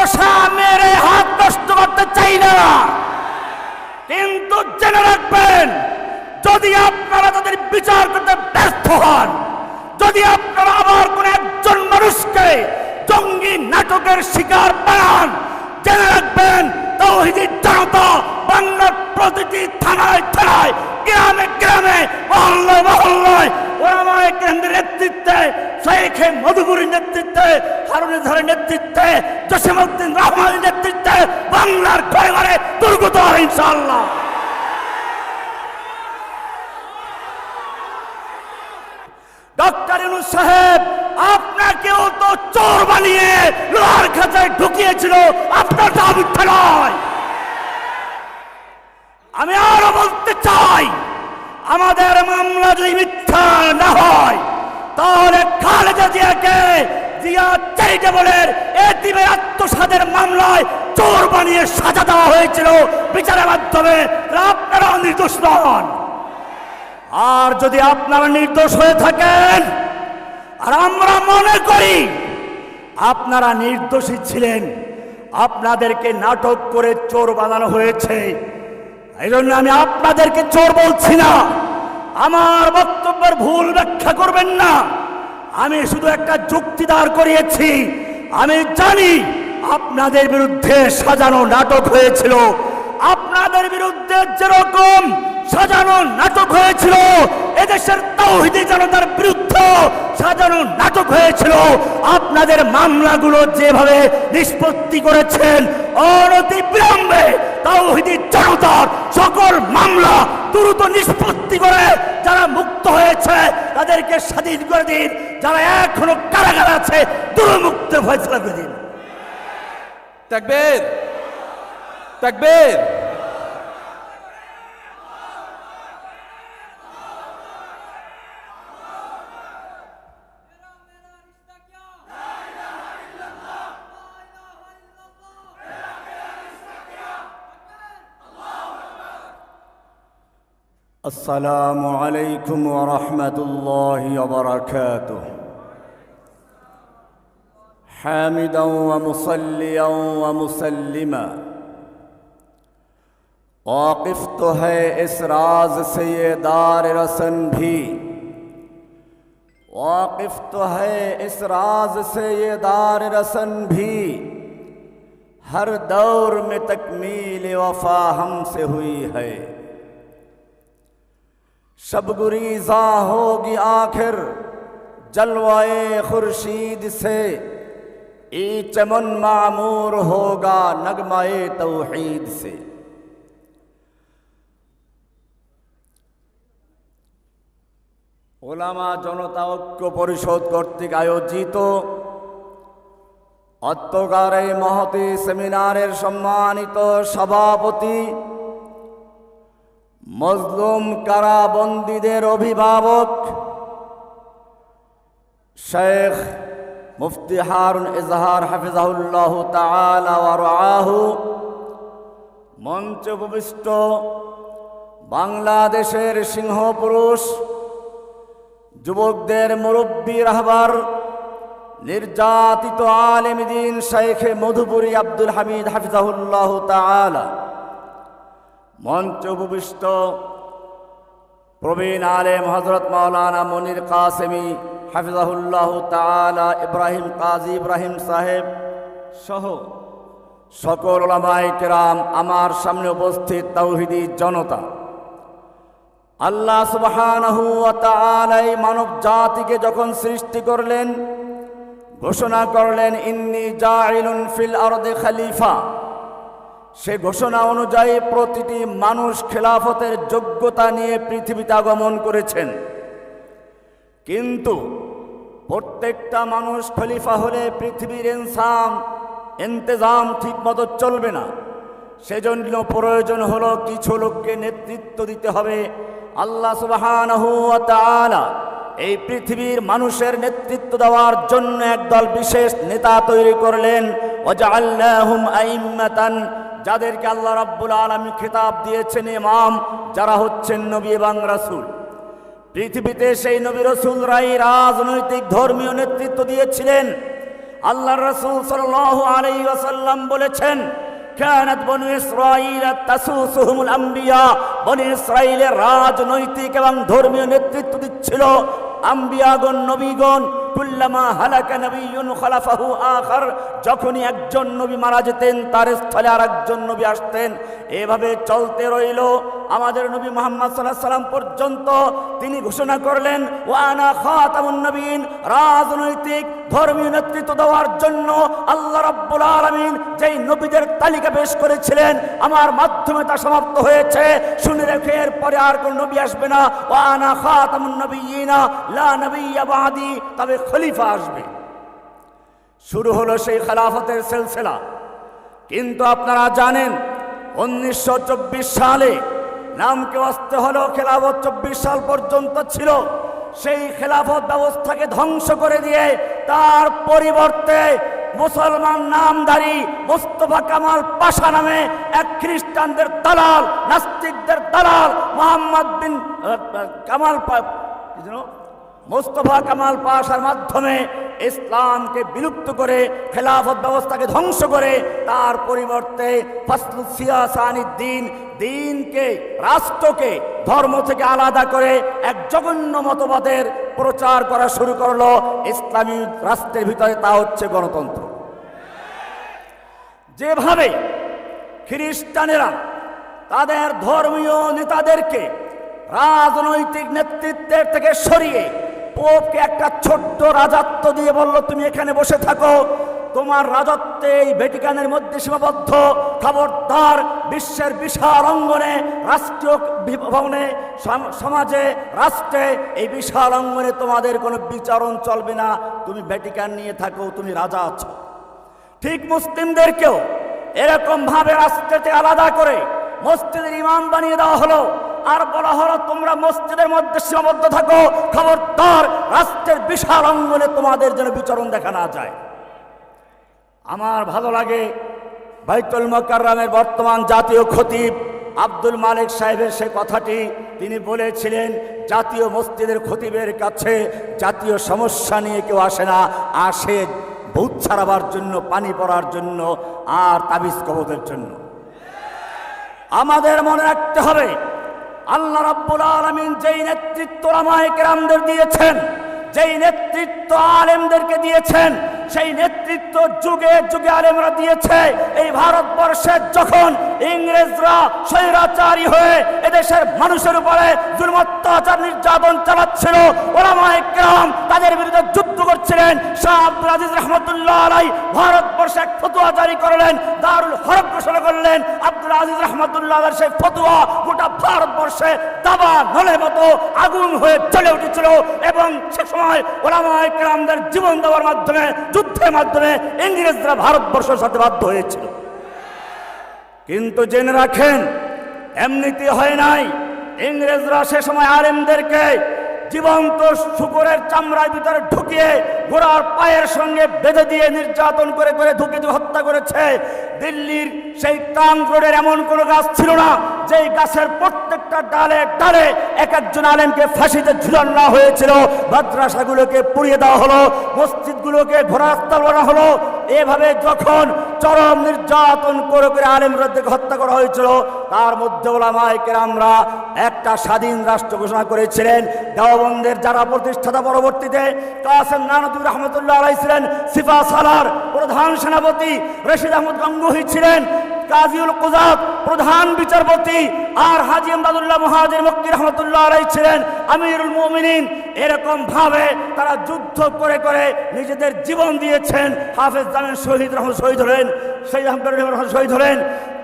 মশা মেরে হাত নষ্ট করতে চাই না, কিন্তু জেনে রাখবেন, যদি আপনারা তাদের বিচার করতে ব্যর্থ হন, যদি আপনারা আবার কোন একজন মানুষকে জঙ্গি নাটকের শিকার বানান, জেনে রাখবেন তাওহীদি জনতা বাংলার প্রতিটি থানায় থানায়, গ্রামে গ্রামে, মহল্লায় মহল্লায় ওলামায়ে কেরামের নেতৃত্বে, শাইখে মধুপুরীর নেতৃত্বে, হারুনের ধারের নেতৃত্বে, জসিমউদ্দিন রহমানের নেতৃত্বে বাংলার ঘরে ঘরে দুর্গত হবে ইনশাআল্লাহ। ডক্টর ইউনূস সাহেব, আপনাকেও তো চোর বানিয়ে লোহার খাঁচায় ঢুকিয়েছিল, আপনার দাবি মিথ্যা নয়। আমি আরো বলতে চাই, আমাদের মামলা যদি মিথ্যা না হয়, তাহলে খালেদা জিয়াকে জিয়া চ্যারিটেবলের এতিমের আত্মসাতের মামলায় চোর বানিয়ে সাজা দেওয়া হয়েছিল বিচারের মাধ্যমে। আপনারা নির্দোষ নন। আর যদি আপনারা নির্দোষ হয়ে থাকেন, আর আমরা মনে করি আপনারা নির্দোষী ছিলেন, আপনাদেরকে নাটক করে চোর বানানো হয়েছে, এই জন্য আমি আপনাদেরকে চোর বলছি না। আমার বক্তব্যের ভুল ব্যাখ্যা করবেন না। আমি শুধু একটা যুক্তি দাঁড় করিয়েছি। আমি জানি আপনাদের বিরুদ্ধে সাজানো নাটক হয়েছিল, আপনাদের বিরুদ্ধে যেরকম সাজানো নাটক হয়েছিল এদেশের তাওহীদি জনতার বিরুদ্ধে সাজানো নাটক হয়েছিল। আপনাদের মামলাগুলো যেভাবে নিষ্পত্তি করেছেন, অনতি বিলম্বে তাওহীদি জনতার সকল মামলা দ্রুত নিষ্পত্তি করে যারা মুক্ত হয়েছে তাদেরকে স্বাধীন করে দিন, যারা এখনো কারাগারে আছে দুর্মুক্তের ফয়সালা করে দিন। তাকবীর, তাকবীর। আসসালামু আলাইকুম ওয়া রাহমাতুল্লাহি ওয়া বারাকাতুহু। হামিদান ওয়া মুসাল্লিয়ান ওয়া মুসাল্লিমা वाक़िफ़ तो है इस राज से ये दार रसन भी, वाक़िफ़ तो है इस राज से ये दार रसन भी, हर दौर में तकमील वफ़ा हमसे हुई है। शब गुरीज़ा होगी आखिर जलवाए खुर्शीद से, ई चमन मामूर होगा नगमाए तौहीद से। ওলামা জনতা ঐক্য পরিষদ কর্তৃক আয়োজিত অত্যকার এই মহতী সেমিনারের সম্মানিত সভাপতি, মজলুম কারাবন্দীদের অভিভাবক শেখ মুফতি হারুন ইজহার হাফিজাহুল্লাহ তাআলা ওয়া রাআহু, মঞ্চে উপবিষ্ট বাংলাদেশের সিংহপুরুষ, যুবকদের মুরব্বী রাহবার, নির্যাতিত আলেম দ্বীন শাইখে মধুপুরী আব্দুল হামিদ হাফিজাহুল্লাহ তাআলা, মঞ্চে উপবিষ্ট প্রবীণ আলেম হযরত মাওলানা মনির কাসেমি হাফিজাহুল্লাহ তাআলা, ইব্রাহিম কাজী ইব্রাহিম সাহেব সহ সকল উলামায়ে কেরাম, আমার সামনে উপস্থিত তাওহীদি জনতা, আল্লাহ সুবহানাহু ওয়া তাআলা মানব জাতিকে যখন সৃষ্টি করলেন, ঘোষণা করলেন ইন্নী জাইলুন ফিল আরদি খলিফা, সে ঘোষণা অনুযায়ী প্রতিটি মানুষ খেলাফতের যোগ্যতা নিয়ে পৃথিবীতে আগমন করেছেন। কিন্তু প্রত্যেকটা মানুষ খলিফা হলে পৃথিবীর ইন্তেজাম ঠিকমতো চলবে না। সেজন্য প্রয়োজন হলো কিছু লোককে নেতৃত্ব দিতে হবে। আল্লাহ সুবহানাহু ওয়া তাআলা এই পৃথিবীর মানুষের নেতৃত্ব দেওয়ার জন্য একদল বিশেষ নেতা তৈরি করলেন। ওয়াজআলনাহুম আইম্মাতান, যাদেরকে আল্লাহ রাব্বুল আলামিন খেতাব দিয়েছেন ইমাম, যারা হচ্ছেন নবী এবং রাসূল। পৃথিবীতে সেই নবী রাসূলরাই রাজনৈতিক ধর্মীয় নেতৃত্ব দিয়েছিলেন। আল্লাহর রাসূল সাল্লাল্লাহু আলাইহি ওয়াসাল্লাম বলেছেন, কানাত বনু ইসরাঈল তাসুসুহুমুল আম্বিয়া, বনু ইসরাঈলের রাজনৈতিক এবং ধর্মীয় নেতৃত্ব দিচ্ছিল আম্বিয়াগণ, নবীগণ। কুল্লামা হালাকা নবিয়্যুন খালাফাহু আখার, যখনই একজন নবী মারা যেতেন তার স্থলে আরেকজন নবী আসতেন। এভাবে চলতে রইল আমাদের নবী মুহাম্মদ সাল্লাল্লাহু আলাইহি ওয়াসাল্লাম পর্যন্ত। তিনি ঘোষণা করলেন, ওয়া আনা খাতামুন নবিয়্যিন, রাজনৈতিক ধর্মীয় নেতৃত্ব দেওয়ার জন্য আল্লাহ রাব্বুল আলামিন যেই নবীদের তালিকা পেশ করেছিলেন, আমার মাধ্যমে তা সমাপ্ত হয়েছে। শুনে রেখে এরপরে আর কোন নবী আসবে না। ওয়া আনা খাতামুন নবিয়্যিনা লা নবিয়্যা বাদি, তবে খলিফা আসবে। শুরু হলো সেই খেলাফতের সিলসিলা। কিন্তু আপনারা জানেন 1924 সালে নামকে আসতে হলো খেলাফত 24 সাল পর্যন্ত ছিল। সেই খেলাফত ব্যবস্থাকে ধ্বংস করে দিয়ে তার পরিবর্তে মুসলমান নামধারী মোস্তফা কামাল পাশা নামে এক খ্রিস্টানদের দালাল, নাস্তিকদের দালাল মোহাম্মদ বিন মোস্তফা কামাল পাশার মাধ্যমে ইসলামকে বিলুপ্ত করে খেলাফত ব্যবস্থাকে ধ্বংস করে তার পরিবর্তে ফাসলুস সিয়াসানিদ দ্বীন, দ্বীনকে, রাষ্ট্রকে ধর্ম থেকে আলাদা করে এক জঘন্য মতবাদের প্রচার করা শুরু করলো ইসলামী রাষ্ট্রের ভিতরে, তা হচ্ছে গণতন্ত্র। যেভাবে খ্রিস্টানেরা তাদের ধর্মীয় নেতাদেরকে রাজনৈতিক নেতৃত্বের থেকে সরিয়ে পোপকে একটা ছোট্ট রাজত্ব দিয়ে বলল, তুমি এখানে বসে থাকো, তোমার রাজত্বে এই ভ্যাটিকানের মধ্যে সীমাবদ্ধ, খবরদার বিশ্বের বিশাল অঙ্গনে, রাষ্ট্রীয় ভবনে, সমাজে, রাষ্ট্রে, এই বিশাল অঙ্গনে তোমাদের কোনো বিচারণ চলবে না, তুমি ভ্যাটিকান নিয়ে থাকো, তুমি রাজা আছো। ঠিক মুসলিমদেরকেও এরকম ভাবে রাষ্ট্রতে আলাদা করে মসজিদের ইমাম বানিয়ে দেওয়া হলো, আর বলা হলো তোমরা মসজিদের মধ্যে সীমাবদ্ধ থাকো, খবরদার রাষ্ট্রের বিশাল অঙ্গনে তোমাদের যেন বিচরণ দেখা না যায়। আমার ভালো লাগে বাইতুল মুকাররমের বর্তমান জাতীয় খতিব আব্দুল মালিক সাহেবের সে কথাটি। তিনি বলেছিলেন, জাতীয় মসজিদের খতিবের কাছে জাতীয় সমস্যা নিয়ে কেউ আসে না, আসে ভূত ছাড়াবার জন্য, পানি পড়ার জন্য আর তাবিজ কবজের জন্য। আমাদের মনে রাখতে হবে, আল্লাহ রাব্বুল আলামিন যেই নেতৃত্ব উলামায়ে কেরামদের দিয়েছেন, যেই নেতৃত্ব আলেমদেরকে দিয়েছেন, সেই নেতৃত্ব যুগে যুগে আলেমরা দিয়েছে। এই ভারতবর্ষে যখন ইংরেজরা স্বৈরাচারী হয়ে এদেশের মানুষের উপরে জুলুম, অত্যাচার, নির্যাতন চালাচ্ছিল, উলামায়ে কেরাম তাদের বিরুদ্ধে যুদ্ধ করছিলেন। শাহ আব্দুল আজিজ রহমতুল্লাহ আলাইহি ভারতবর্ষে এক ফতোয়া জারি করলেন, দারুল হরব ঘোষণা করলেন। আব্দুল আজিজ রহমতুল্লাহ আলাইহির সেই ফতোয়া গোটা ভারতবর্ষে দাবা নলের মতো আগুন হয়ে জ্বলে উঠেছিল, এবং সে সময় উলামায়ে কেরামদের জীবন দেওয়ার মাধ্যমে, যুদ্ধের মাধ্যমে ইংরেজরা ভারতবর্ষের সাথে বাধ্য হয়েছিল। কিন্তু জেনে রাখেন, এমনিতে হয় নাই। ইংরেজরা সে সময় আলেমদেরকে জীবন্ত শুকরের চামড়ার ভিতরে ঢুকিয়ে ঘোড়ার পায়ের সঙ্গে বেঁধে দিয়ে নির্যাতন করে করে ঢুকিয়ে হত্যা করেছে। দিল্লির সেই ট্রাঙ্ক রোডের এমন কোনো গাছ ছিল না যেই গাছের প্রত্যেকটা ডালে ডালে এক একজন আলেমকে ফাঁসিতে ঝুলানো হয়েছিল। মাদ্রাসাগুলোকে পুড়িয়ে দেওয়া হলো, মসজিদগুলোকে ঘোড়াস্থান বানানো হলো। এভাবে যখন চরম নির্যাতন করে করে আলেমদেরকে হত্যা করা হয়েছিল, তার মধ্যে উলামায়ে কেরামরা একটা স্বাধীন রাষ্ট্র ঘোষণা করেছিলেন। দেওবন্দের যারা প্রতিষ্ঠাতা, পরবর্তীতে কাসেম নানতুবি রহমতুল্লাহ আলাইহি ছিলেন সিফা সালার প্রধান সেনাপতি, রশিদ আহমদ গঙ্গোহী ছিলেন কাজীউল কুযাত প্রধান বিচারপতি, আর হাজী ইমদাদুল্লাহ মুহাজির মক্কি রহমতুল্লাহ আলাইহি ছিলেন আমিরুল মুমিনিন। এরকম ভাবে তারা যুদ্ধ করে করে নিজেদের জীবন দিয়েছেন। হাফেজ জামিল শহীদ হলেন, শহীদ আহমদ শহীদ হলেন।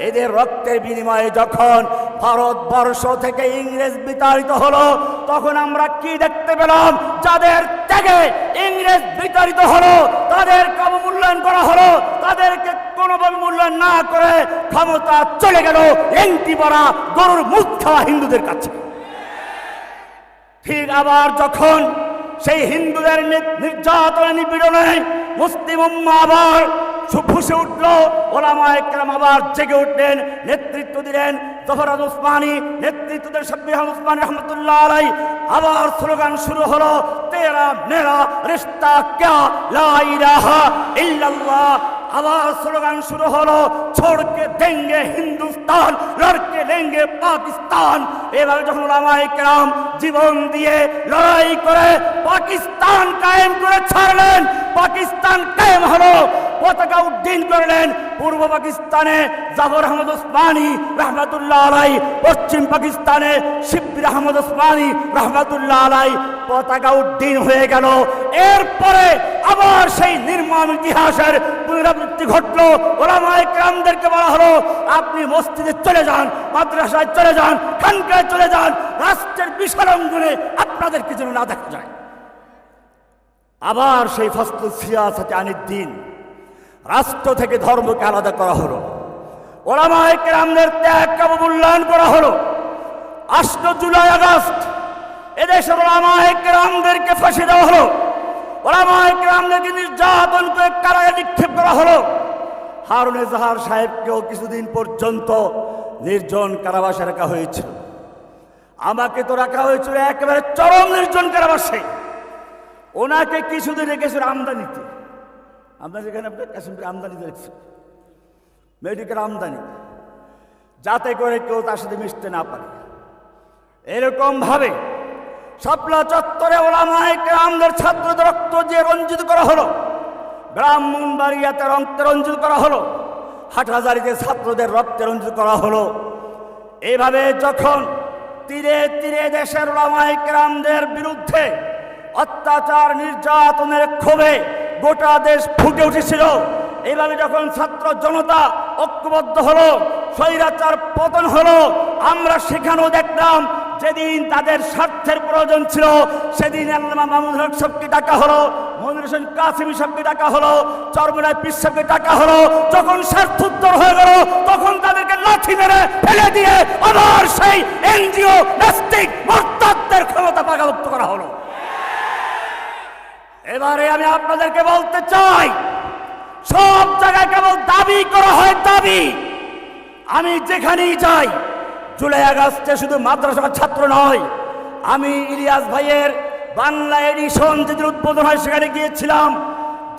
এদের রক্তের বিনিময়ে যখন ভারতবর্ষ থেকে ইংরেজ বিতাড়িত হলো, তখন আমরা কি দেখতে পেলাম? যাদের ত্যাগে ইংরেজ বিতাড়িত হলো তাদেরকে অবমূল্যায়ন করা হলো, তাদেরকে কোনোভাবে মূল্যায়ন না করে ক্ষমতা চলে গেল এংটি পরা গরুর মুখ খাওয়া হিন্দুদের কাছে। ঠিক আবার যখন সেই হিন্দুদের নির্যাতনে, নিপীড়নে মুসলিম উম্মাহ আবার ফুসে উঠল। ওলামায়ে কেরাম আবার জেগে উঠলেন, নেতৃত্ব দিলেন জফরাত উসমানী, নেতৃত্ব দিলেন শাব্বির আহমদ উসমানী রহমতুল্লাহ আলাইহি। আবার স্লোগান শুরু হলো, তেরা মেরা রিশতা ক্যা লা ইলাহা ইল্লাল্লাহ। আবার স্লোগান শুরু হলো, ছোড়কে দেঙ্গে হিন্দুস্তান, লড়কে লেঙ্গে পাকিস্তান। এভাবে যখন ওলামায়ে কেরাম জীবন দিয়ে লড়াই করে পাকিস্তান কায়েম করে ছাড়লেন, পাকিস্তান কায়েম হলো, পতাকা উড্ডীন করলেন। পূর্ব পাকিস্তানে জাফর আহমদ উসমানী রহমতুল্লাহ আলাইহি, পশ্চিম পাকিস্তানে শিব্বির আহমদ উসমানী রহমতুল্লাহ আলাইহি পতাকা উড্ডীন হয়ে গেল। এরপরে আবার সেই নির্মম ইতিহাসের পুনরাবৃত্তি ঘটলো। ওলামায়ে কেরামদেরকে বলা হলো, আপনি মসজিদে চলে যান, মাদ্রাসায় চলে যান, খানকায় চলে যান, রাষ্ট্রের বিশাল অঙ্গনে আপনাদেরকে যেন না দেখা যায়। আবার সেই ফসলুল সিয়াসাতে আনিদ্দিন, রাষ্ট্র থেকে ধর্মকে আলাদা করা হলো। ওলামায়ে কেরামদের ত্যাগকে মূল্যায়ন করা হলো। 8 জুলাই আগস্ট এদেশের ওলামায়ে কেরামদেরকে ফাঁসি দেওয়া হলো। ওলামায়ে কেরামদেরকে নির্যাতন করে কারাগারে নিক্ষেপ করা হলো। হারুন এজাহার সাহেবকেও কিছুদিন পর্যন্ত নির্জন কারাবাসে রাখা হয়েছিল। আমাকে তো রাখা হয়েছিল একেবারে চরম নির্জন কারাবাসে। ওনাকে কিছুদিন রেখেছিল আমদানিতে। আমরা যেখানে আপনার কাশ্মীর আমদানিতে রেখেছি, মেডিকেল আমদানি, যাতে করে কেউ তার সাথে মিশতে না পারে। এরকম ভাবে শাপলা চত্বরে ওলামায়ে কেরামদের ছাত্রদের রক্ত দিয়ে রঞ্জিত করা হলো, ব্রাহ্মণবাড়িয়াতে রক্তে রঞ্জিত করা হলো, হাটহাজারীতে ছাত্রদের রক্তে রঞ্জিত করা হলো। এইভাবে যখন তীরে তীরে দেশের ওলামায়ে কেরামদের বিরুদ্ধে অত্যাচার নির্যাতনের ক্ষোভে গোটা দেশ ফুটে উঠেছিল, এইভাবে যখন ছাত্র জনতা ঐক্যবদ্ধ হলো, স্বৈরাচার পতন হলো, আমরা সেখানেও দেখলাম যেদিন তাদের স্বার্থের প্রয়োজন ছিল সেদিন আল্লামা মাহমুদ হক সাহেবকে ডাকা হলো, মনির হোসেন কাসেমী সাহেবকে ডাকা হলো, চরমনাই পীর সাহেবকে ডাকা হলো। যখন স্বার্থোত্তর হয়ে গেল তখন তাদেরকে লাঠি মেরে ফেলে দিয়ে আবার সেই এনজিও নাস্তিক মুরতাদদের ক্ষমতা পাকাভুক্ত করা হলো। এবারে আমি আপনাদেরকে বলতে চাই, সব জায়গায় কেবল দাবি করা হয়, দাবি। আমি যেখানেই যাই, জুলাই আগস্টে শুধু মাদ্রাসার ছাত্র নয়, আমি ইলিয়াস ভাইয়ের বাংলা এডিশন যেদিন উদ্বোধন হয় সেখানে গিয়েছিলাম।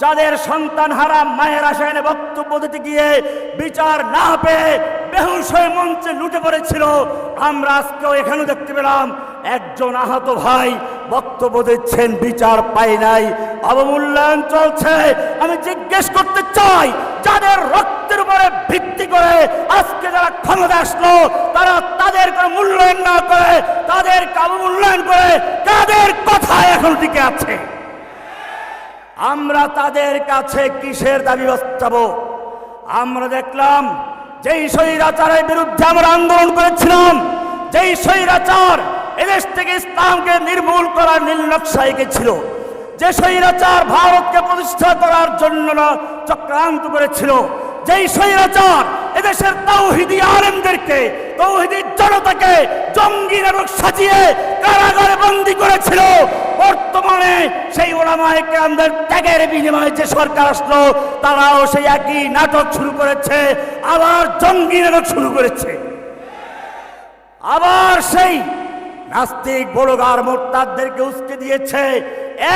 যাদের সন্তান হারা মায়েরা সেখানে বক্তব্য দিতে গিয়ে বিচার না পেয়ে বেহুশ হয়ে মঞ্চে লুটে পড়েছিল। আমরা আজকেও এখানেও দেখতে পেলাম একজন আহত ভাই বক্তব্য দিচ্ছেন, বিচার পায় নাই, অবমূল্যায়ন চলছে। আমি জিজ্ঞেস করতে চাই, যাদের রক্তের উপরে ভিত্তি করে আজকে যারা ক্ষমতা আসলো, তারা তাদের কোনো মূল্যায়ন না করে, তাদের অবমূল্যায়ন করে, তাদের কথায় এখন টিকে আছে। আমরা তাদের কাছে কিসের দাবি বাঁচাবো? আমরা দেখলাম যেই স্বৈরাচারের বিরুদ্ধে আমরা আন্দোলন করেছিলাম, যেই স্বৈরাচার এদেশ থেকে ইসলামকে নির্মূল করার নীল নকশা এঁকেছিল, যে স্বৈরাচার ভারতকে প্রতিষ্ঠা করার জন্য চক্রান্ত করেছিল, যেই স্বৈরাচার এদেশের তাওহীদি আলেমদেরকে, তাওহীদি জনতাকে জঙ্গি নাটক সাজিয়ে কারাগারে বন্দী করেছিল, বর্তমানে সেই ওলামায়ে কেরামদের ত্যাগের বিনিময়ে যে সরকার আসলো, তারাও সেই একই নাটক শুরু করেছে, আবার জঙ্গি নাটক শুরু করেছে। আবার সেই নাস্তিক বলগার মোরতাদদেরকে উস্কে দিয়েছে।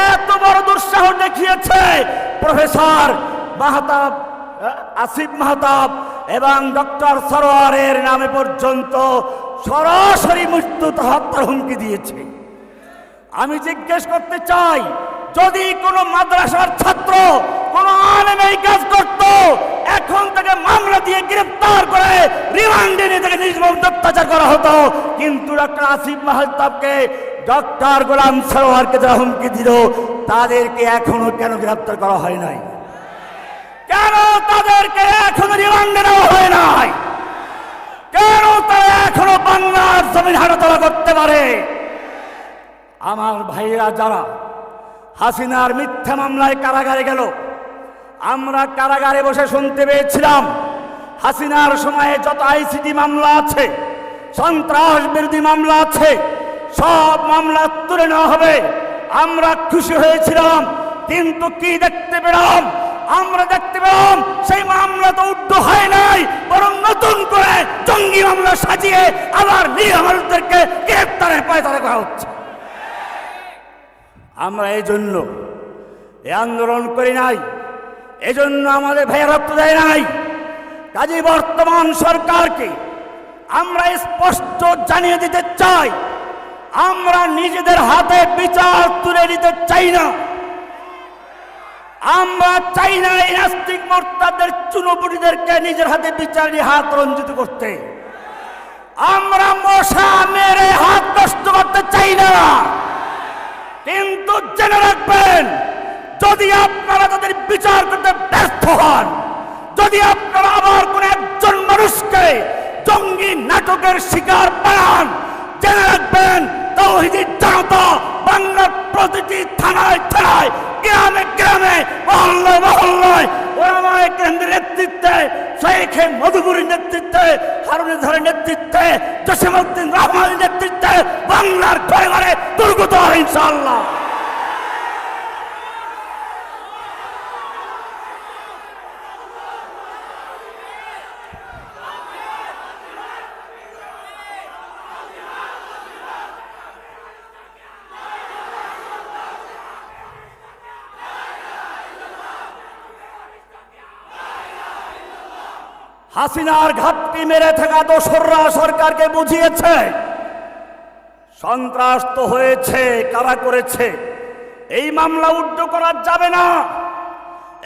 এত বড় দুঃসাহস দেখিয়েছে প্রফেসর মাহতাব, আসিফ মাহতাব এবং ডক্টর সরোয়ারের নামে পর্যন্ত সরাসরি মৃত্যু হত্যার হুমকি দিয়েছে। আমি জিজ্ঞেস করতে চাই, যদি কোনো মাদ্রাসার ছাত্র কোনো আলেম এই কাজ করত, এখন তাকে মামলা দিয়ে গ্রেফতার করে রিমান্ডে নিয়ে তাকে নির্মম অত্যাচার করা হতো। কিন্তু ডক্টর আসিফ মাহতাবকে, ডক্টর গোলাম সরোয়ারকে যারা হুমকি দিল, তাদেরকে এখনো কেন গ্রেফতার করা হয় নাই? কেন তাদেরকে এখনো রিমান্ডে নেওয়া হয় নাই? কেন তারা এখনো বাংলার জমিন হাঁটাচলা করতে পারে? আমার ভাইরা যারা হাসিনার মিথ্যা মামলায় কারাগারে গেল, আমরা কারাগারে বসে শুনতে পেয়েছিলাম হাসিনার সময়ে যত আইসিটি মামলা আছে, সন্ত্রাস বিরোধী মামলা আছে, সব মামলা তুলে নেওয়া হবে। আমরা খুশি হয়েছিলাম, কিন্তু কি দেখতে পেলাম? আমরা দেখতে পেলাম সেই মামলা তো উদ্ধ হয় নাই, বরং নতুন করে জঙ্গি মামলা সাজিয়ে আবার নিরীহ মানুষদেরকে গ্রেপ্তারের পায়তারা করা হচ্ছে। আমরা এই জন্য এই আন্দোলন করি নাই, এজন্য আমাদের ভাইয়েরা রক্ত দেয় নাই। কাজী বর্তমান সরকারকে আমরা স্পষ্ট জানিয়ে দিতে চাই, আমরা নিজেদের হাতে বিচার তুলে নিতে চাই না। আমরা চাই না এই নাস্তিক মোরতাদের চুনোপুটিদেরকে নিজের হাতে বিচার নিয়ে হাত রঞ্জিত করতে। আমরা মশা মেরে হাত নষ্ট করতে চাই না। কিন্তু জেনে রাখবেন, যদি আপনারা তাদের বিচার করতে ব্যর্থ হন, যদি আপনারা আবার কোন একজন মানুষকে জঙ্গি নাটকের শিকার বানান, জেনে রাখবেন তাওহীদি জনতা বাংলার প্রতিটি থানায় থানায়, গ্রামে গ্রামে, মহল্লায় মহল্লায় ওলামায়ে কেরামের নেতৃত্বে, শেখে মধুপুরীর নেতৃত্বে, হারুন ধরের নেতৃত্বে, জসিমউদ্দিন রহমানের নেতৃত্বে বাংলার ঘরে ঘরে দুর্গত হবে ইনশাআল্লাহ। হাসিনার ঘাপটি মেরে থাকা দোসররা সরকারকে বুঝিয়েছে সন্ত্রাস তো হয়েছে, কারা করেছে এই মামলা উদ্ধ করা যাবে না,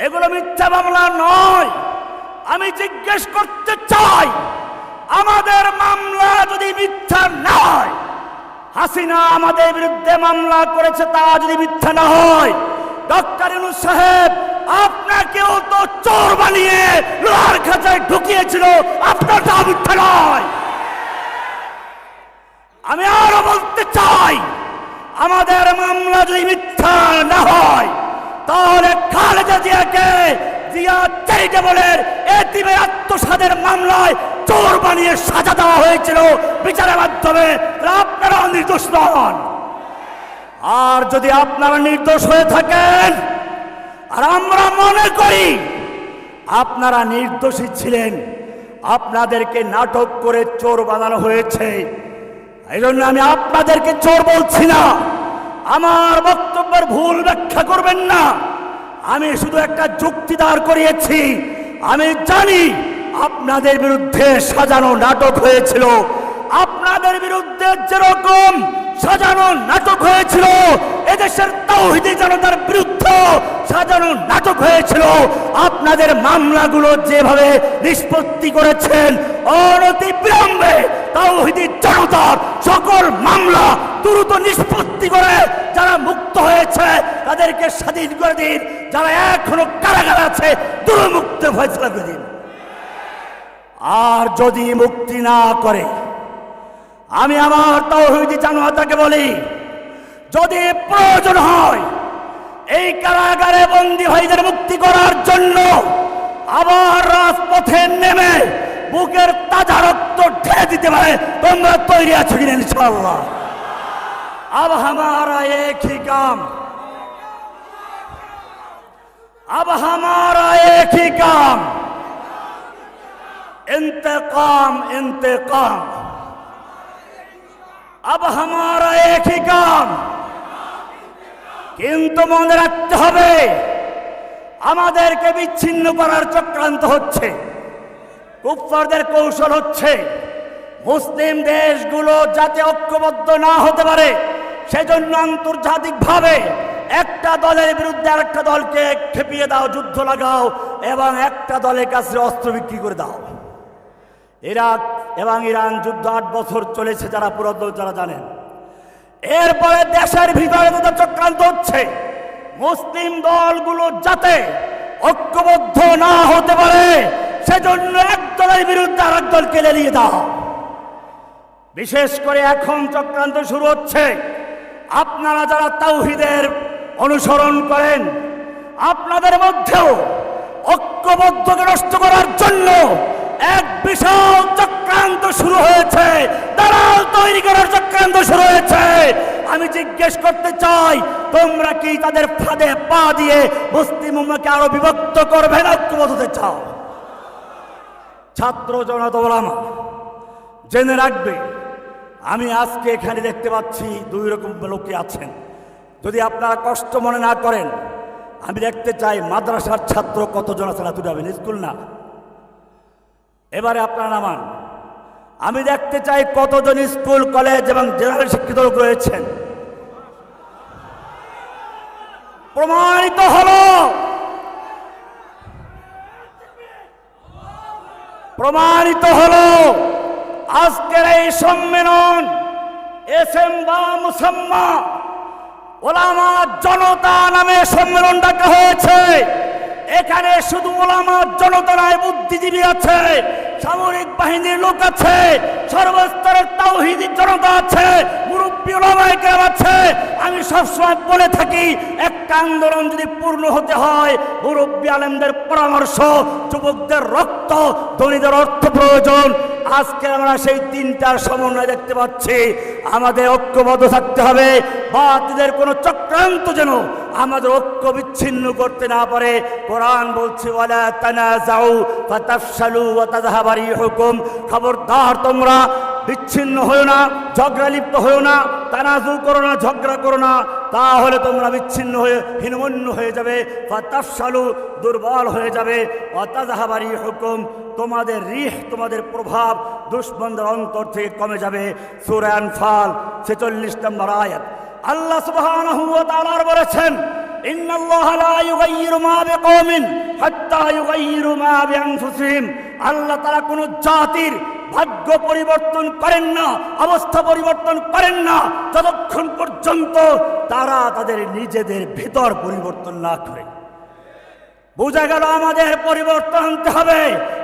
এগুলো মিথ্যা মামলা নয়। আমি জিজ্ঞেস করতে চাই, আমাদের মামলা যদি মিথ্যা না হয়, হাসিনা আমাদের বিরুদ্ধে মামলা করেছে তা যদি মিথ্যা না হয়, ডক্টর ইউনূস সাহেব আপনাকেও তো চোর বানিয়ে লোহার খাঁচায় ঢুকিয়েছিল, আপনারটা মিথ্যা নয়। আমি আরো বলতে চাই, আমাদের মামলা যদি মিথ্যা না হয়, তাহলে খালেদা জিয়াকে জিয়া চ্যারিটেবলের এতিমের আত্মসাতের মামলায় চোর বানিয়ে সাজা দেওয়া হয়েছিল বিচারের মাধ্যমে, আপনারা নির্দোষ নন। আর যদি আপনারা নির্দোষ হয়ে থাকেন, আর আমরা মনে করি আপনারা নির্দোষী ছিলেন, আপনাদেরকে নাটক করে চোর বানানো হয়েছে, এই জন্য আমি আপনাদেরকে চোর বলছি না, আমার বক্তব্যের ভুল ব্যাখ্যা করবেন না। আমি শুধু একটা যুক্তি দাঁড় করিয়েছি। আমি জানি আপনাদের বিরুদ্ধে সাজানো নাটক হয়েছিল, আপনাদের বিরুদ্ধে যেরকম সাজানো নাটক হয়েছিল এদেশের তাওহীদি জনতার বিরুদ্ধে সাজানো নাটক হয়েছিল। আপনাদের মামলাগুলো যেভাবে নিষ্পত্তি করেছেন, অনতি বিলম্বে তাওহীদি জনতার সকল মামলা দ্রুত নিষ্পত্তি করে যারা মুক্ত হয়েছে তাদেরকে স্বাধীন করে দিন, যারা এখনো কারাগারে আছে দ্রুত মুক্ত ফয়সালা করে দিন। আর যদি মুক্তি না করে, আমি আমার তাওহীদি জনতাকে বলি, যদি প্রয়োজন হয় এই কারাগারে বন্দী ভাইদের মুক্তি করার জন্য আবার রাজপথে নেমে বুকের তাজা রক্ত ঢেলে দিতে পারে, তোমরা তৈরি আছো কিনা ইনশাআল্লাহ? अब हमारा एक ही काम, अब हमारा एक ही काम, इंतकाम इंतकाम। अब हमारा एक ही काम, কিন্তু মনে রাখতে হবে আমাদেরকে বিচ্ছিন্ন করার চক্রান্ত হচ্ছে, কুফফারদের কৌশল হচ্ছে মুসলিম দেশগুলো যাতে ঐক্যবদ্ধ না হতে পারে সেজন্য আন্তর্জাতিকভাবে একটা দলের বিরুদ্ধে আরেকটা দলকে খেপিয়ে দাও, যুদ্ধ লাগাও এবং একটা দলের কাছে অস্ত্র বিক্রি করে দাও। ইরাক এবং ইরান যুদ্ধ 8 বছর চলেছে, যারা পুরাতন যারা জানেন। এরপরে দেশের ভিতরে তাদের চক্রান্ত হচ্ছে মুসলিম দলগুলো যাতে ঐক্যবদ্ধ না হতে পারে সেজন্য এক দলের বিরুদ্ধে আরেক দলকে লেলিয়ে দাও। বিশেষ করে এখন চক্রান্ত শুরু হচ্ছে, আপনারা যারা তাওহীদের অনুসরণ করেন আপনাদের মধ্যেও ঐক্যবদ্ধকে নষ্ট করার জন্য এক বিশাল চক্রান্ত শুরু হয়েছে, দালাল তৈরি করার চক্রান্ত শুরু হয়েছে। আমি জিজ্ঞেস করতে চাই, তোমরা কি তাদের ফাঁদে পা দিয়ে মুসলিম উম্মাহকে আরো বিভক্ত করবে না ঐক্যবদ্ধ হতে চাও? ছাত্র জনতা ওলামা জেনে রাখবে, আমি আজকে এখানে দেখতে পাচ্ছি দুই রকম লোকে আছেন। যদি আপনারা কষ্ট মনে না করেন, আমি দেখতে চাই মাদ্রাসার ছাত্র কতজন আছেন, এত যাবেন স্কুল না। এবারে আপনারা নামান, আমি দেখতে চাই কতজন স্কুল কলেজ এবং জেনারেল শিক্ষিত লোক রয়েছেন। প্রমাণিত হলো আজকের এই সম্মেলন এসএম বা মুসাম্মা ওলামা জনতা নামে সম্মেলন ডাকা হয়েছে। এখানে শুধু ওলামা জনতা নয়, বুদ্ধিজীবী আছে, সামরিক বাহিনীর লোক আছে, সর্বস্তরের তাওহীদি জনতা আছে, মুরব্বী ওলামায়ে কেরাম আছে। আমি সবসময় বলে থাকি, একটা আন্দোলন যদি পূর্ণ হতে হয়, মুরব্বী আলেমদের পরামর্শ, যুবকদের রক্ত, ধনীদের অর্থ প্রয়োজন। আজকে আমরা সেই তিনটার সমন্বয় দেখতে পাচ্ছি। আমাদের ঐক্যবদ্ধ থাকতে হবে, বাতিলের কোনো চক্রান্ত যেন আমাদের ঐক্য বিচ্ছিন্ন করতে না পারে। কোরআন বলছে, ওয়ালা তানাজাউ ফাতাফশালু ওয়া তাযহাবা রিহুকুম, খবরদার তোমরা বিচ্ছিন্ন হয়েও না, ঝগড়া লিপ্ত হয়েও না, তানাজু করো না, ঝগড়া করো না, তাহলে তোমরা বিচ্ছিন্ন হয়ে হীনমন্য হয়ে যাবে। ফাতাফশালু, দুর্বল হয়ে যাবে। ওয়া তাযহাবা রিহুকুম, তোমাদের রিহ, তোমাদের প্রভাব দুশমনদের অন্তর থেকে কমে যাবে। সূরা আনফাল 46 নম্বর আয়াত। আল্লাহ সুবহানাহু ওয়া তাআলা বলেছেন, ইন্নাল্লাহা লা ইউগাইয়িরু মা বিকওমিন হাত্তা ইউগাইয়িরু মা বিআনফুসিহিম। আল্লাহ তাআলা কোনো জাতির ভাগ্য পরিবর্তন করেন না, অবস্থা পরিবর্তন করেন না, যতক্ষণ পর্যন্ত তারা তাদের নিজেদের ভিতর পরিবর্তন না করে। বোঝা গেল আমাদের পরিবর্তন আনতে হবে।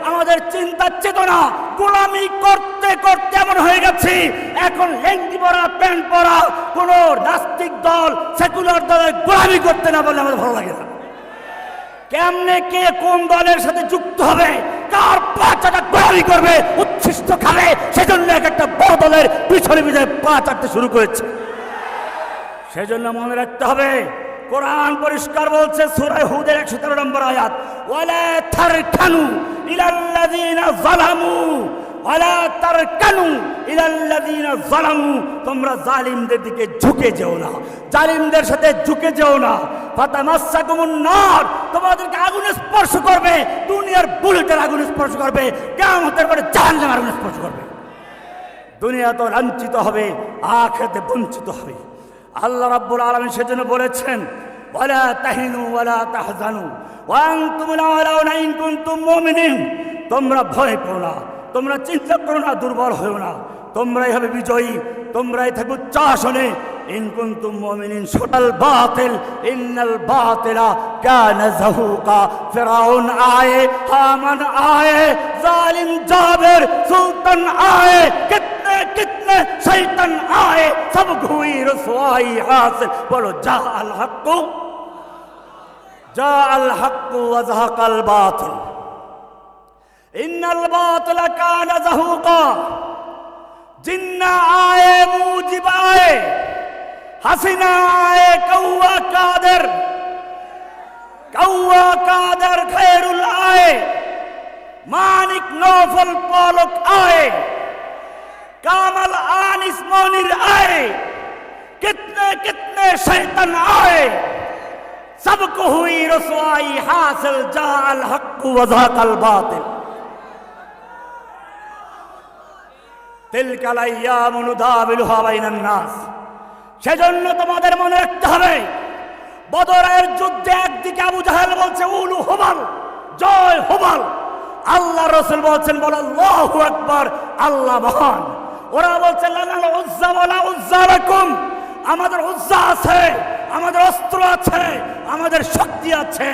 আমাদের চিন্তা চেতনা গোলামি করতে করতে এমন হয়ে গেছে, এখন লেঙ্গি পরা, প্যান্ট পরা কোন নাস্তিক দল, সেকুলার দলের গোলামি করতে না বললে আমাদের ভালো লাগে না। কেমনে কে কোন দলের সাথে যুক্ত হবে, কার পাচাটা গোলামি করবে, উচ্ছিষ্ট খাবে, সেজন্য এক একটা বড় দলের পিছনে পিছনে পা চাটতে শুরু করেছে। সেজন্য মনে রাখতে হবে, কোরআন পরিষ্কার বলছে সূরা হুদের 113 নম্বর আয়াত, ওয়ালা তারকানু ইলাল্লাযিনা যালামু, ওয়ালা তারকানু ইলাল্লাযিনা যালামু, তোমরা জালিমদের দিকে ঝুঁকে যেও না, জালিমদের সাথে ঝুঁকে যেও না। ফাতামাসসাকুমুন নার, তোমাদেরকে আগুন স্পর্শ করবে, দুনিয়ার বুলেটের আগুন স্পর্শ করবে, কিয়ামতের পরে জাহান্নামের আগুন স্পর্শ করবে। দুনিয়া তো লাঞ্ছিত হবে, আখিরাতে বঞ্চিত হবে। আল্লাহ রাব্বুল আলামিন সেজন্য বলেছেন, ওয়ালা তাহিনু ওয়ালা তাহজানু ওয়া আনতুমুল আ'লাউনা ইন কুনতুম মুমিনিন, তোমরা ভয় করো না, তোমরা চিন্তা করো না, দুর্বল হয়ো না, তোমরাই হবে বিজয়ী, তোমরাই থাকবে উচ্চাসনে। ইন কুনতুম মুমিনিন শুটাল বাতিল ইন্নাল বাতিলা কানা যাহুকা। ফিরাউন আয়ে, হামান আয়ে, জালিম জাবের সুলতান আয়ে, कितने शैतान आए, सब हुई रसवाई हासिल। बोलो जा अल हक व ज़हक़ल बातिल इन्नल बातिल काना ज़हूक़ा। जिन्ना आए, मूजिब आए, हसीना आए, कौवा कादर खैरुल आए, मानिक नौफल पालक आए, कामल आनिस मोनिर आए, कितने कितने शैतान आए, सबको हुई रसवाई हासिल। जाअल हक व ज़हक़ल बातिल। तिलकाल अय्यामु नुदाविलुहा বাইনান নাস। সেজন্য তোমাদের মনে রাখতে হবে, বদরের যুদ্ধে একদিকে আবু জাহেল বলছে উলু হুবাল, জয় হুবাল। আল্লাহ রাসূল বলছেন, বলো আল্লাহু আকবার, আল্লাহ মহান। ওরা বলছে লানাল উজ্জা ওয়ালা উজ্জা লাকুম, আমাদের উজ্জা আছে, আমাদের অস্ত্র আছে, আমাদের শক্তি আছে।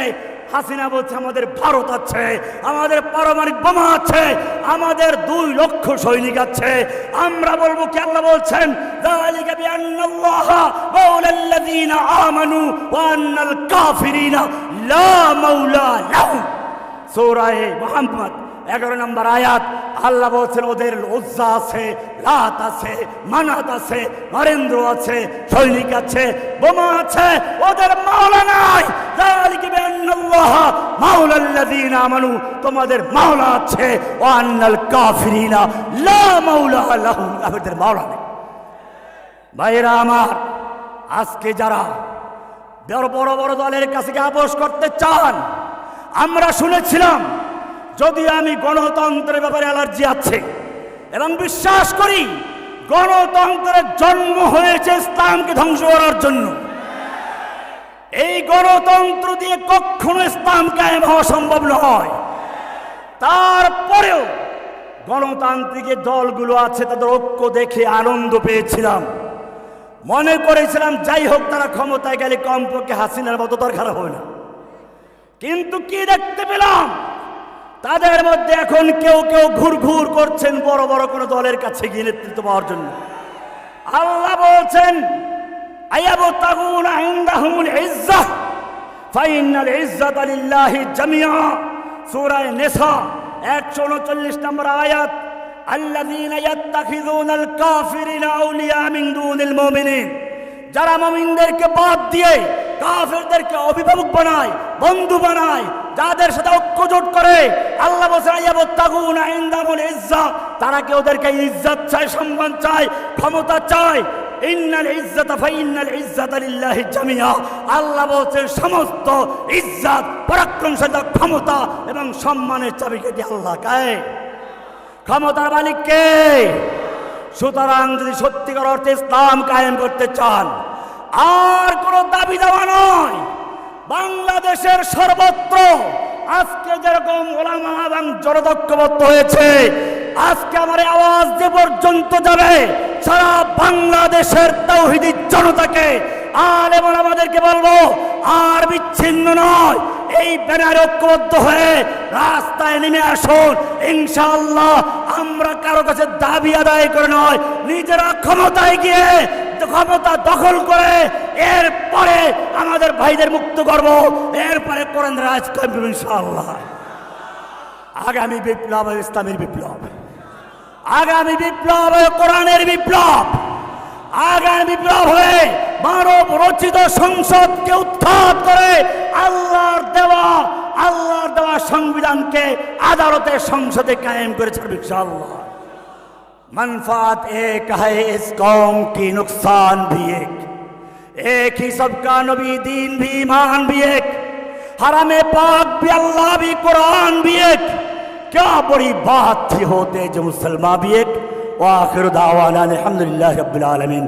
হাসিনা বলছে আমাদের ভারত আছে, আমাদের পারমাণবিক বোমা আছে, আমাদের 2 লক্ষ সৈনিক আছে। আমরা বলবো কি, আল্লাহ বলছেন যালিকা বিআন্নাল্লাহা মাওলাল্লাযীনা আমানু ওয়া আন্নাল কাফিরিনা লা মাওলা লাহুম। সূরা মুহাম্মদ 11 নম্বর আয়াত আল্লাহ বলছেন ওদের উজ্জা আছে, লাত আছে, মানাত আছে, নরেন্দ্র আছে, সৈনিক আছে, বোমা আছে, ওদের মাওলা নাই। যালিকা বিআন্নাল্লাহ মাওলাল্লাযীনা আমানু, তোমাদের মাওলা আছে, ওয়া আন্নাল কাফিরিনা লা মাওলা লাহুম, কাফিরদের মাওলা নেই। ভাইরা আমার, আজকে যারা বড় বড় দলের কাছে আপোষ করতে চান, আমরা শুনেছিলাম, যদি আমি গণতন্ত্রের ব্যাপারে অ্যালার্জি আছে এবং বিশ্বাস করি গণতন্ত্রের জন্ম হয়েছে ইসলামকে ধ্বংস করার জন্য, এই গণতন্ত্র দিয়ে কখনো ইসলাম কায়েম হওয়া সম্ভব নয়। তারপরেও গণতান্ত্রিক দলগুলো আছে, তাদের ঐক্য দেখে আনন্দ পেয়েছিলাম, মনে করেছিলাম যাই হোক তারা ক্ষমতায় গেলে কমপক্ষে হাসিনার মতো দরকার হবে না। কিন্তু কি দেখতে পেলাম, তাদের মধ্যে এখন কেউ কেউ ঘুর করছেন বড় বড় কোনো দলের কাছে গিয়ে নেতৃত্ব পাওয়ার জন্য। আল্লাহ বলছেন আয়াবতাগুনা ইনদাহুমুল ইজ্জাহ ফাইন্নাল ইজ্জাতা লিল্লাহি জামিআ, সূরা নিসা 139 নম্বর আয়াত। আল্লাযীনা ইয়াত্তাখিযুনাল কাফিরিনা আউলিয়া মিন দুনিল মুমিনিন, যারা মুমিনদেরকে বাদ দিয়ে কাফেরদেরকে অভিভাবক বানায়, বন্ধু বানায়, যাদের সাথে ঐক্যজোট করে, আল্লাহ বলেন ইয়াবতাগুনা ইনদাহুল ইজ্জাহ, তারা কি ওদেরকে ইজ্জত চায়, সম্মান চায়, ক্ষমতা চায়। ইন্নাল ইজ্জাতা ফাইন্নাল ইজ্জাতা লিল্লাহি জামিআ, আল্লাহ বলেন সমস্ত ইজ্জত, পরাক্রমশালী, ক্ষমতা এবং সম্মানের চাবিকাঠি আল্লাহ কায়, ক্ষমতার মালিক কে। সুতরাং যদি সত্যিকার অর্থে ইসলাম কায়েম করতে চান, আর কোনো দাবি দেওয়া নয়, বাংলাদেশের সর্বত্র আজকে যেরকম ওলামা এবং জনদক্ষবদ্ধ হয়েছে, আজকে আমার আওয়াজ যে পর্যন্ত যাবে সারা বাংলাদেশের তাওহীদি জনতাকে, আলেম ওলামাদেরকে বলবো আর বিচ্ছিন্ন নয়, এই ব্যানারে ঐক্যবদ্ধ হয়ে রাস্তায় নেমে আসুন। ইনশাআল্লাহ আমরা কারো কাছে দাবি আদায় করে নয়, নিজেরা ক্ষমতায় গিয়ে ক্ষমতা দখল করে এরপরে আমাদের ভাইদের মুক্ত করব, এরপরে কোরআন রাজ করব ইনশাআল্লাহ। আগামী বিপ্লব ইসলামের বিপ্লব, আগামী বিপ্লব কোরআনের বিপ্লব, আগামী বিপ্লব হয়ে মানব রচিত সংসদকে উৎখাত করে আল্লাহর দেওয়া সংবিধানকে আদালতের সংসদে কায়েম করে ছাড়বে ইনশাআল্লাহ। मनफात एक है, इस कौम की नुकसान भी एक ही सबका नबी, दीन भी, ईमान भी एक, हरमे पाक भी, अल्लाह भी, कुरान भी एक, क्या बड़ी बात थी होते जो मुसलमान भी एक। व आखिर दावाना अल्हम्दुलिल्लाहि रब्बिल आलमीन।